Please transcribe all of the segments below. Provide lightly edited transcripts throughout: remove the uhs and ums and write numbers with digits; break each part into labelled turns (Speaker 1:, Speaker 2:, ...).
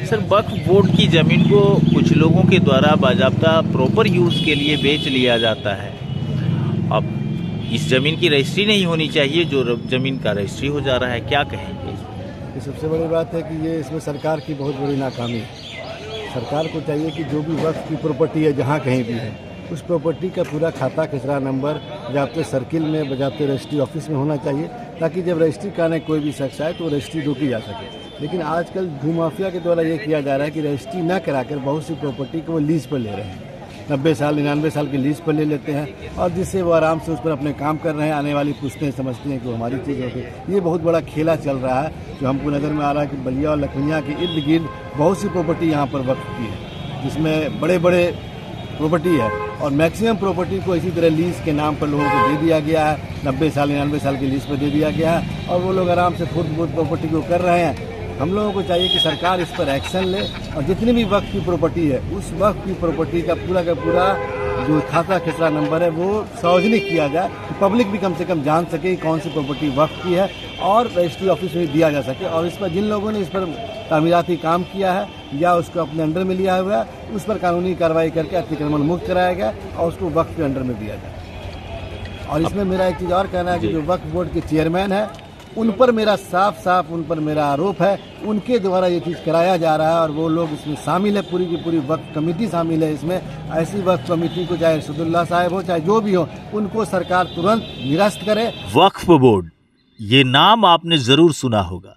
Speaker 1: Sir, वक्फ board की ज़मीन को कुछ लोगों के द्वारा बाज़ाब्ता प्रॉपर यूज़ के लिए बेच लिया जाता है। अब इस ज़मीन की रजिस्ट्री नहीं होनी चाहिए, जो ज़मीन का रजिस्ट्री हो जा रहा है, क्या कहेंगे इसमें?
Speaker 2: ये सबसे बड़ी बात है कि ये इसमें सरकार की बहुत बड़ी नाकामी है। सरकार को चाहिए कि जो भी वक्फ की प्रॉपर्टी है जहाँ कहीं भी है, उस प्रॉपर्टी का पूरा खाता खसरा नंबर बजाते सर्किल में बजाते रजिस्ट्री ऑफिस में होना चाहिए, ताकि जब रजिस्ट्री कराने कोई भी शख्स आए तो रजिस्ट्री रोकी जा सके। लेकिन आजकल भूमाफिया के द्वारा ये किया जा रहा है कि रजिस्ट्री न कराकर बहुत सी प्रॉपर्टी को वो लीज पर ले रहे हैं। 90 साल 99 साल की लीज पर ले लेते हैं और जिससे वो आराम से उस पर अपने काम कर रहे हैं। आने वाली पूछते हैं, समझते हैं कि वो हमारी चीज़ होगी। ये बहुत बड़ा खेला चल रहा है जो हमको नज़र में आ रहा है कि बलिया और लखनिया के इर्द गिर्द बहुत सी प्रॉपर्टी यहाँ पर वक्फ की है, जिसमें बड़े बड़े प्रॉपर्टी है और मैक्सिमम प्रॉपर्टी को इसी तरह लीज के नाम पर लोगों को दे दिया गया है। 90 साल 99 साल की लीज पर दे दिया गया है और वो लोग आराम से खुद प्रॉपर्टी को कर रहे हैं। हम लोगों को चाहिए कि सरकार इस पर एक्शन ले और जितनी भी वक्फ की प्रॉपर्टी है, उस वक्फ की प्रॉपर्टी का पूरा जो खाता खसरा नंबर है वो सार्वजनिक किया जाए, कि पब्लिक भी कम से कम जान सके कि कौन सी प्रॉपर्टी वक्फ की है और रजिस्ट्री ऑफिस में दिया जा सके। और इस पर जिन लोगों ने इस पर तामीराती काम किया है या उसको अपने अंडर में लिया हुआ है, उस पर कानूनी कार्रवाई करके अतिक्रमण मुक्त कराया गया और उसको वक्फ के अंडर में दिया जाए। और इसमें मेरा एक चीज़ और कहना है कि जो वक्फ बोर्ड के चेयरमैन है, उन पर मेरा साफ उन पर मेरा आरोप है, उनके द्वारा ये चीज़ कराया जा रहा है और वो लोग इसमें शामिल है। पूरी की पूरी वक्फ कमेटी शामिल है इसमें। ऐसी वक्फ कमेटी को, चाहे सदुल्ला साहब हो चाहे जो भी हो, उनको सरकार तुरंत निरस्त करे।
Speaker 1: वक्फ बोर्ड, ये नाम आपने जरूर सुना होगा।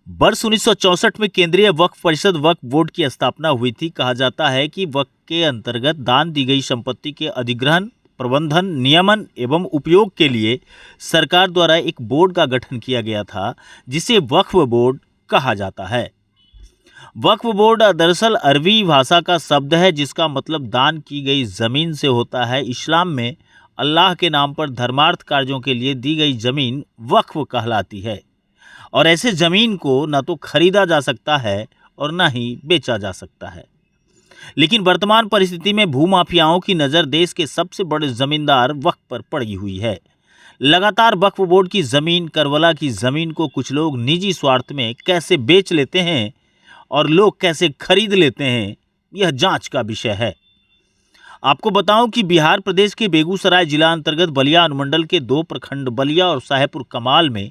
Speaker 1: वर्ष 1964 में केंद्रीय वक्फ परिषद वक्फ बोर्ड की स्थापना हुई थी। कहा जाता है कि वक्फ के अंतर्गत दान दी गई संपत्ति के अधिग्रहण, प्रबंधन, नियमन एवं उपयोग के लिए सरकार द्वारा एक बोर्ड का गठन किया गया था, जिसे वक्फ बोर्ड कहा जाता है। वक्फ बोर्ड दरअसल अरबी भाषा का शब्द है, जिसका मतलब दान की गई ज़मीन से होता है। इस्लाम में अल्लाह के नाम पर धर्मार्थ कार्यों के लिए दी गई ज़मीन वक्फ कहलाती है और ऐसे ज़मीन को न तो खरीदा जा सकता है और न ही बेचा जा सकता है। लेकिन वर्तमान परिस्थिति में भूमाफियाओं की नज़र देश के सबसे बड़े ज़मींदार वक्फ पर पड़ी हुई है। लगातार वक्फ बोर्ड की ज़मीन, करबला की ज़मीन को कुछ लोग निजी स्वार्थ में कैसे बेच लेते हैं और लोग कैसे खरीद लेते हैं, यह जांच का विषय है। आपको बताऊं कि बिहार प्रदेश के बेगूसराय जिला अंतर्गत बलिया अनुमंडल के 2 प्रखंड बलिया और साहेबपुर कमाल में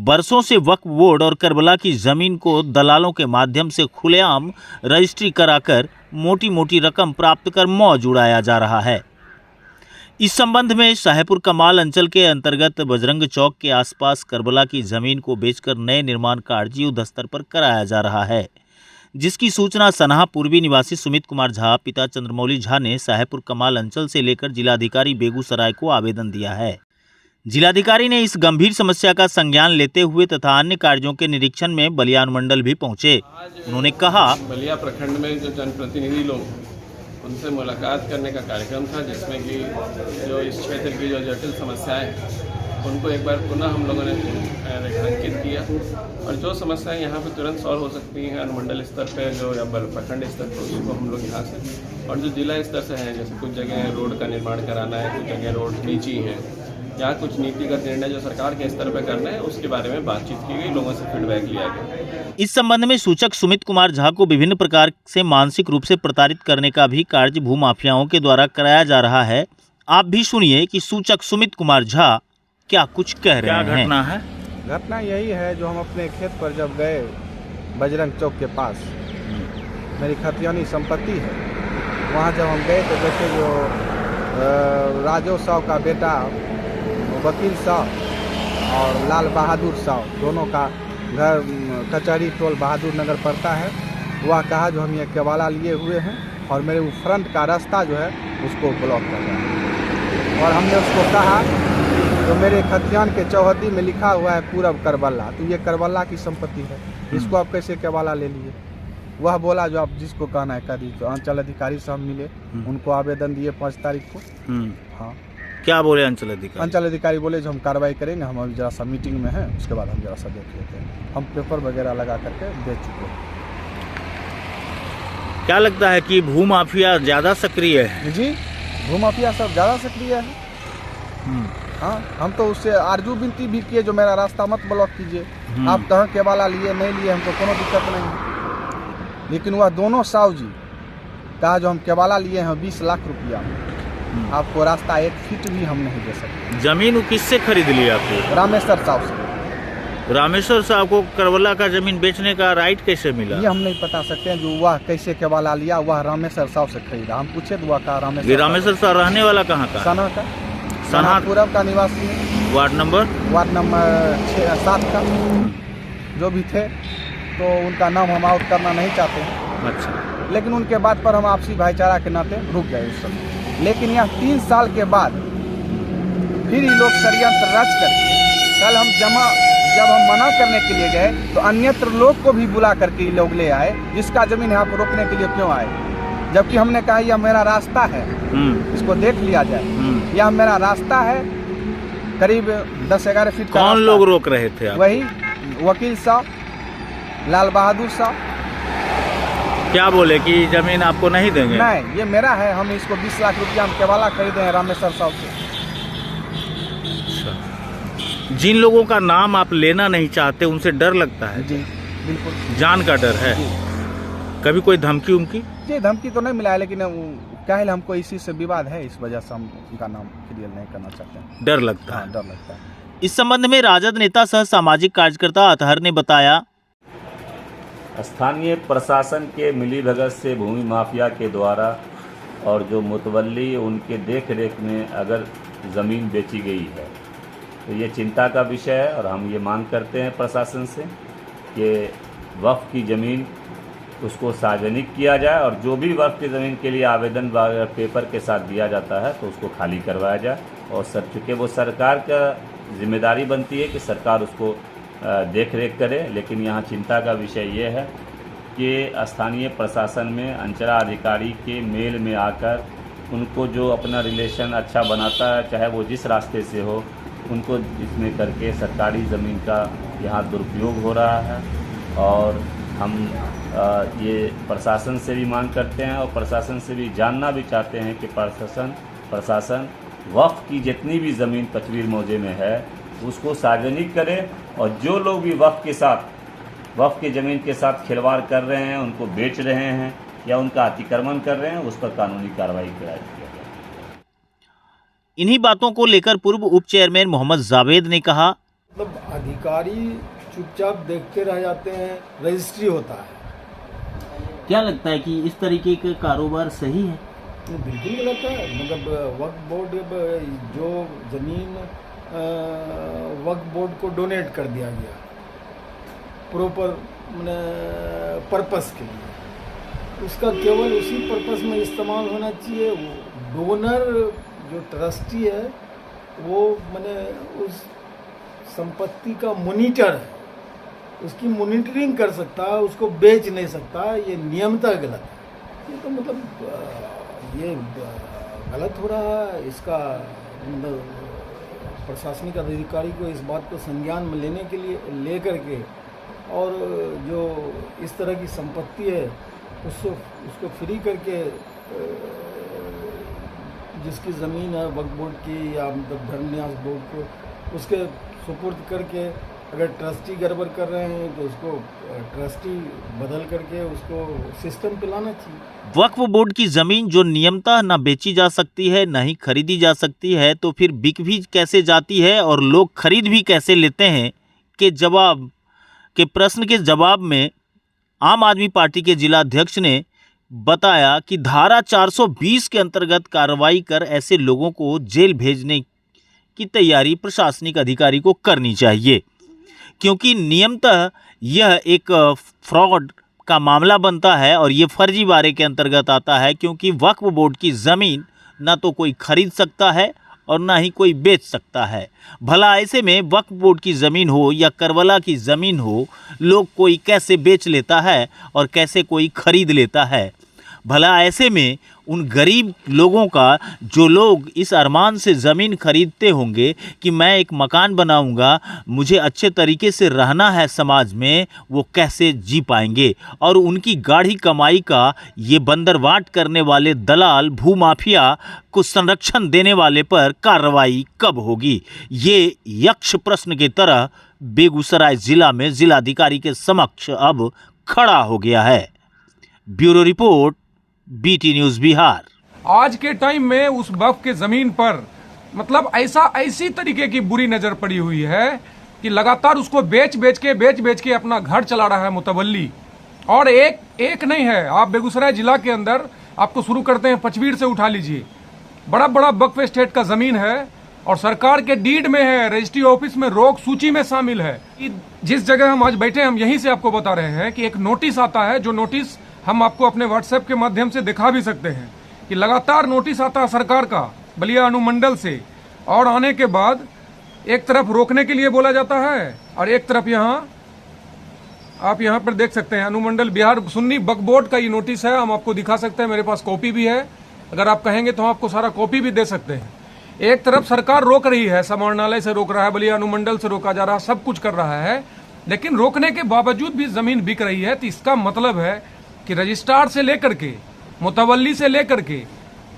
Speaker 1: बरसों से वक्फ बोर्ड और करबला की ज़मीन को दलालों के माध्यम से खुलेआम रजिस्ट्री कराकर मोटी मोटी रकम प्राप्त कर मौज उड़ाया जा रहा है। इस संबंध में साहेबपुर कमाल अंचल के अंतर्गत बजरंग चौक के आसपास करबला की ज़मीन को बेचकर नए निर्माण कार्य युद्ध स्तर पर कराया जा रहा है, जिसकी सूचना सनहा पूर्वी निवासी सुमित कुमार झा पिता चंद्रमौली झा ने साहेबपुर कमाल अंचल से लेकर जिलाधिकारी बेगूसराय को आवेदन दिया है। जिलाधिकारी ने इस गंभीर समस्या का संज्ञान लेते हुए तथा अन्य कार्यों के निरीक्षण में बलिया अनुमंडल भी पहुंचे। उन्होंने कहा,
Speaker 3: बलिया प्रखंड में जो जनप्रतिनिधि लोग, उनसे मुलाकात करने का कार्यक्रम था, जिसमें कि जो इस क्षेत्र की जो जटिल समस्याएं उनको एक बार पुनः हम लोगों ने रेखांकित किया और जो समस्याएं यहाँ पे तुरंत सॉल्व हो सकती हैं अनुमंडल स्तर पे जो या प्रखंड स्तर पर, उसको हम लोग यहाँ से, और जो जिला स्तर से हैं, जैसे कुछ जगह रोड का निर्माण कराना है, कुछ जगह रोड नीची है, या कुछ नीतिगत निर्णय जो सरकार के स्तर पर करना है, उसके बारे में बातचीत की गई, लोगों से फीडबैक लिया गया।
Speaker 1: इस संबंध में सूचक सुमित कुमार झा को विभिन्न प्रकार से मानसिक रूप से प्रताड़ित करने का भी कार्य भूमाफियाओं के द्वारा कराया जा रहा है। आप भी सुनिए कि सूचक सुमित कुमार झा क्या कुछ कह रहे हैं।
Speaker 4: घटना है? घटना यही है, जो हम अपने खेत पर जब गए बजरंग चौक के पास, मेरी खतियानी संपत्ति है, वहाँ जब हम गए तो देखे जो राजो साहब का बेटा वकील साहब और लाल बहादुर साहब, दोनों का घर कचहरी टोल बहादुर नगर पड़ता है। वह कहा जो हम ये केवाला लिए हुए हैं और मेरे वो फ्रंट का रास्ता जो है उसको ब्लॉक कर रहा है। और हमने उसको कहा तो मेरे खतियान के चौहद्दी में लिखा हुआ है पूरब करबला, तो ये करबला की संपत्ति है, इसको आप कैसे केवाला ले लिए? वह बोला जो आप जिसको कहना है कर दीजिए। तो अंचल अधिकारी साहब मिले, उनको आवेदन दिए 5 तारीख को। हाँ,
Speaker 1: क्या बोले अंचल अधिकारी?
Speaker 4: अंचल अधिकारी बोले जो हम कार्रवाई करेंगे, हम अभी जरा सा मीटिंग में हैं, उसके बाद हम जरा सा देख लेते हैं। हम पेपर वगैरह लगा करके दे चुके हैं।
Speaker 1: क्या लगता है कि भूमाफिया ज़्यादा सक्रिय है?
Speaker 4: जी, भूमाफिया सब ज़्यादा सक्रिय है। हाँ, हम तो उससे आरजू विनती भी किए जो मेरा रास्ता मत ब्लॉक कीजिए। आप कहाँ केवाला लिए नहीं लिए, हमको कोनो दिक्कत नहीं है। लेकिन वह दोनों साहु जी कहा जो हम केवाला लिए हैं 20 लाख रुपया में, आपको रास्ता 1 फीट भी हम नहीं दे सकते।
Speaker 1: जमीन किससे खरीद लिया आपको?
Speaker 4: रामेश्वर साहब से।
Speaker 1: रामेश्वर साहब को करवला का जमीन बेचने का राइट कैसे मिला?
Speaker 4: ये हम नहीं बता सकते हैं, जो वह कैसे केवाला लिया, वह रामेश्वर साहब से खरीदा। हम पूछे तो वह कहा
Speaker 1: ये रामेश्वर साहब रहने वाला कहाँ का?
Speaker 4: सना का,
Speaker 1: सना
Speaker 4: पूरब का निवासी है,
Speaker 1: वार्ड नंबर
Speaker 4: 7 का। जो भी थे तो उनका नाम हम आउट करना नहीं चाहते हैं।
Speaker 1: अच्छा,
Speaker 4: लेकिन उनके बाद पर हम आपसी भाईचारा के नाते रुक गए उस समय। लेकिन यह 3 साल के बाद फिर ये लोग षड्यंत्र रच करके कल जब हम मना करने के लिए गए तो अन्यत्र लोग को भी बुला करके ये लोग ले आए, जिसका जमीन यहाँ पर रोकने के लिए क्यों आए, जबकि हमने कहा यह मेरा रास्ता है, इसको देख लिया जाए, यह मेरा रास्ता है। करीब 10-11 फीट का
Speaker 1: कौन लोग रोक रहे थे आप?
Speaker 4: वही वकील साहब, लाल बहादुर साहब।
Speaker 1: क्या बोले कि जमीन आपको नहीं देंगे?
Speaker 4: नहीं, ये मेरा है, हम इसको 20 लाख रुपया हम केवाला खरीदे हैं रामेश्वर साहब से।
Speaker 1: जिन लोगों का नाम आप लेना नहीं चाहते उनसे डर लगता है?
Speaker 4: जी बिल्कुल,
Speaker 1: जान का डर है। कभी कोई धमकी उमकी?
Speaker 4: जी धमकी तो नहीं मिला है, लेकिन क्या है, हमको इसी से विवाद है, इस वजह से हम उनका नाम क्लियर नहीं करना चाहते हैं।
Speaker 1: डर लगता है?
Speaker 4: डर लगता है।
Speaker 1: इस संबंध में राजद नेता सह सामाजिक कार्यकर्ता अतहर ने बताया,
Speaker 5: स्थानीय प्रशासन के मिलीभगत से भूमि माफिया के द्वारा और जो मुतवल्ली उनके देख रेख में अगर ज़मीन बेची गई है तो ये चिंता का विषय है। और हम ये मांग करते हैं प्रशासन से कि वक्फ की ज़मीन उसको सार्वजनिक किया जाए और जो भी वक्फ की ज़मीन के लिए आवेदन पेपर के साथ दिया जाता है तो उसको खाली करवाया जाए। और सर चूँकि वो सरकार का जिम्मेदारी बनती है कि सरकार उसको देख रेख करे, लेकिन यहाँ चिंता का विषय ये है कि स्थानीय प्रशासन में अंचला अधिकारी के मेल में आकर उनको जो अपना रिलेशन अच्छा बनाता है, चाहे वो जिस रास्ते से हो, उनको इसमें करके सरकारी ज़मीन का यहाँ दुरुपयोग हो रहा है। और हम ये प्रशासन से भी मांग करते हैं और प्रशासन से भी जानना भी चाहते हैं कि प्रशासन वक्फ की जितनी भी ज़मीन कचवीर मौजे में है उसको सार्वजनिक करे और जो लोग भी वक्फ की ज़मीन के साथ खिलवाड़ कर रहे हैं, उनको बेच रहे हैं या उनका अतिक्रमण कर रहे हैं, उस पर कानूनी कार्रवाई किया जाए।
Speaker 1: इन्हीं बातों को लेकर पूर्व उप चेयरमैन मोहम्मद जावेद ने कहा,
Speaker 6: मतलब अधिकारी चुपचाप देखते रह जाते हैं, रजिस्ट्री होता है।
Speaker 1: क्या लगता है कि इस तरीके का कारोबार सही है?
Speaker 6: तो बिल्कुल गलत है। मतलब वक्फ बोर्ड जो ज़मीन वक्फ बोर्ड को डोनेट कर दिया गया प्रॉपर पर्पस के लिए, उसका केवल उसी पर्पस में इस्तेमाल होना चाहिए। वो डोनर जो ट्रस्टी है वो मैंने उस संपत्ति का मॉनिटर है, उसकी मॉनिटरिंग कर सकता है, उसको बेच नहीं सकता। ये नियमतः गलत है। ये तो मतलब ये गलत हो रहा है। इसका मतलब प्रशासनिक अधिकारी को इस बात को संज्ञान में लेने के लिए लेकर के और जो इस तरह की संपत्ति है उसको फ्री करके जिसकी ज़मीन है वक्फ बोर्ड की या मतलब धर्म न्यास बोर्ड को उसके सुपुर्द करके, अगर ट्रस्टी गड़बड़ कर रहे हैं तो उसको ट्रस्टी बदल करके उसको सिस्टम पे लाना चाहिए।
Speaker 1: वक्फ बोर्ड की जमीन जो नियमतः न बेची जा सकती है न ही खरीदी जा सकती है, तो फिर बिक भी कैसे जाती है और लोग खरीद भी कैसे लेते हैं के प्रश्न के जवाब में आम आदमी पार्टी के जिला अध्यक्ष ने बताया कि धारा 420 के अंतर्गत कार्रवाई कर ऐसे लोगों को जेल भेजने की तैयारी प्रशासनिक अधिकारी को करनी चाहिए, क्योंकि नियमतः यह एक फ्रॉड का मामला बनता है और ये फर्जीवाड़े के अंतर्गत आता है, क्योंकि वक्फ बोर्ड की ज़मीन ना तो कोई खरीद सकता है और ना ही कोई बेच सकता है। भला ऐसे में वक्फ बोर्ड की ज़मीन हो या करवला की ज़मीन हो, लोग कोई कैसे बेच लेता है और कैसे कोई खरीद लेता है। भला ऐसे में उन गरीब लोगों का, जो लोग इस अरमान से ज़मीन खरीदते होंगे कि मैं एक मकान बनाऊंगा, मुझे अच्छे तरीके से रहना है समाज में, वो कैसे जी पाएंगे। और उनकी गाढ़ी कमाई का ये बंदरवाट करने वाले दलाल भूमाफिया को संरक्षण देने वाले पर कार्रवाई कब होगी, ये यक्ष प्रश्न की तरह बेगूसराय ज़िला में जिलाधिकारी के समक्ष अब खड़ा हो गया है। Bureau report, BT news Bihar.
Speaker 7: आज के टाइम में उस वक्फ के जमीन पर मतलब ऐसी तरीके की बुरी नजर पड़ी हुई है कि लगातार उसको बेच बेच के अपना घर चला रहा है मुतवल्ली। और एक नहीं है, आप बेगूसराय जिला के अंदर आपको शुरू करते हैं पचवीर से उठा लीजिए, बड़ा वक्फ स्टेट का जमीन है और सरकार के डीड में है, रजिस्ट्री ऑफिस में रोक सूची में शामिल है। जिस जगह हम आज बैठे हम यहीं से आपको बता रहे हैं कि एक नोटिस आता है, जो नोटिस हम आपको अपने व्हाट्सएप के माध्यम से दिखा भी सकते हैं कि लगातार नोटिस आता है सरकार का बलिया अनुमंडल से, और आने के बाद एक तरफ रोकने के लिए बोला जाता है और एक तरफ यहाँ आप यहाँ पर देख सकते हैं अनुमंडल बिहार सुन्नी वक्फ बोर्ड का ये नोटिस है, हम आपको दिखा सकते हैं, मेरे पास कॉपी भी है, अगर आप कहेंगे तो हम आपको सारा कॉपी भी दे सकते हैं। एक तरफ सरकार रोक रही है, समाहरणालय से रोक रहा है, बलिया अनुमंडल से रोका जा रहा है, सब कुछ कर रहा है, लेकिन रोकने के बावजूद भी जमीन बिक रही है। तो इसका मतलब है कि रजिस्ट्रार से लेकर के मुतवल्ली से लेकर के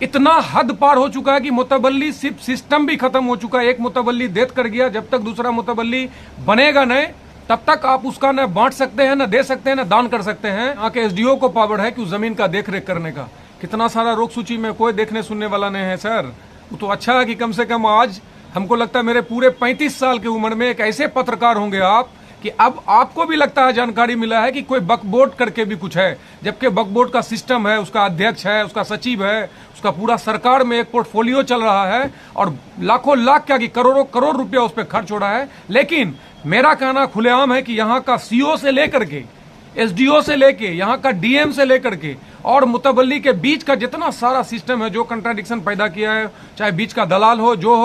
Speaker 7: इतना हद पार हो चुका है कि मुतवल्ली सिर्फ सिस्टम भी खत्म हो चुका है। एक मुतवल्ली देख कर गया, जब तक दूसरा मुतवल्ली बनेगा नहीं तब तक आप उसका न बांट सकते हैं, न दे सकते हैं, न दान कर सकते हैं। यहाँ के SDO को पावर है कि उस जमीन का देख रेख करने का। कितना सारा रोक सूची में कोई देखने सुनने वाला नहीं है सर। वो तो अच्छा है कि कम से कम आज हमको लगता है मेरे पूरे 35 साल की उम्र में एक ऐसे पत्रकार होंगे आप कि अब आपको भी लगता है जानकारी मिला है कि कोई वक्फ बोर्ड करके भी कुछ है, जबकि वक्फ बोर्ड का सिस्टम है, उसका अध्यक्ष है, उसका सचिव है, उसका पूरा सरकार में एक पोर्टफोलियो चल रहा है और लाखों लाख क्या कि करोड़ों करोड़ रुपया उस पर खर्च हो रहा है। लेकिन मेरा कहना खुलेआम है कि यहाँ का CO से लेकर के SDO से लेके यहाँ का DM से लेकर के और मुतवल्ली के बीच का जितना सारा सिस्टम है, जो कंट्राडिक्शन पैदा किया है, चाहे बीच का दलाल हो, जो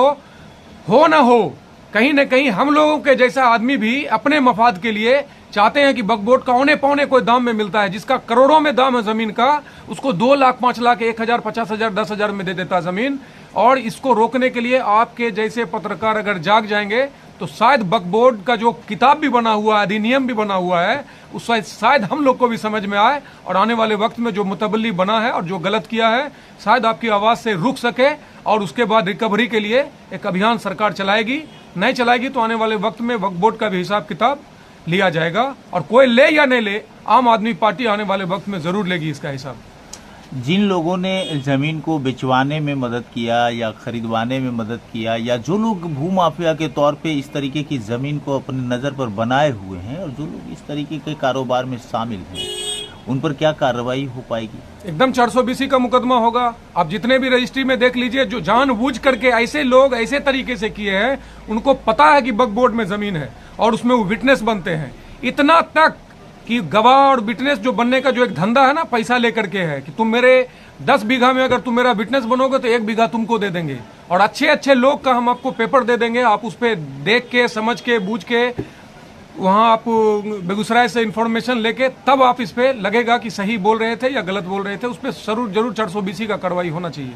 Speaker 7: हो ना हो, कहीं न कहीं हम लोगों के जैसा आदमी भी अपने मफाद के लिए चाहते हैं कि वक्फ बोर्ड का औने पौने कोई दाम में मिलता है, जिसका करोड़ों में दाम है जमीन का, उसको 2 लाख 5 लाख 1,000 50,000 10,000 में दे देता है जमीन। और इसको रोकने के लिए आपके जैसे पत्रकार अगर जाग जाएंगे तो शायद वक्फ बोर्ड का जो किताब भी बना हुआ है, अधिनियम भी बना हुआ है, उस शायद हम लोग को भी समझ में आए और आने वाले वक्त में जो मुतवल्ली बना है और जो गलत किया है शायद आपकी आवाज से रुक सके और उसके बाद रिकवरी के लिए एक अभियान सरकार चलाएगी। नहीं चलाएगी तो आने वाले वक्त में वक्फ बोर्ड का भी हिसाब किताब लिया जाएगा और कोई ले या नहीं ले, आम आदमी पार्टी आने वाले वक्त में जरूर लेगी इसका हिसाब।
Speaker 8: जिन लोगों ने ज़मीन को बिचवाने में मदद किया या खरीदवाने में मदद किया, या जो लोग भूमाफिया के तौर पे इस तरीके की ज़मीन को अपनी नज़र पर बनाए हुए हैं और जो लोग इस तरीके के कारोबार में शामिल हैं, उन पर क्या कार्रवाई हो पाएगी?
Speaker 7: एकदम 420 का मुकदमा होगा। आप जितने भी रजिस्ट्री में देख लीजिए, जो जानबूझ करके ऐसे लोग ऐसे तरीके से किए हैं, उनको पता है कि वक्फ बोर्ड में जमीन है और उसमें वो विटनेस बनते हैं, इतना तक कि गवाह और विटनेस जो बनने का जो एक धंधा है ना, पैसा लेकर के है कि तुम मेरे 10 बीघा में अगर तुम मेरा विटनेस बनोगे तो 1 बीघा तुमको दे देंगे और अच्छे अच्छे लोग का हम आपको पेपर दे देंगे, आप उस पर देख के समझ के बूझ के वहाँ आप बेगूसराय से इंफॉर्मेशन लेके तब आप इस पे लगेगा कि सही बोल रहे थे या गलत बोल रहे थे, उस पर जरूर 420 का कार्रवाई होना चाहिए।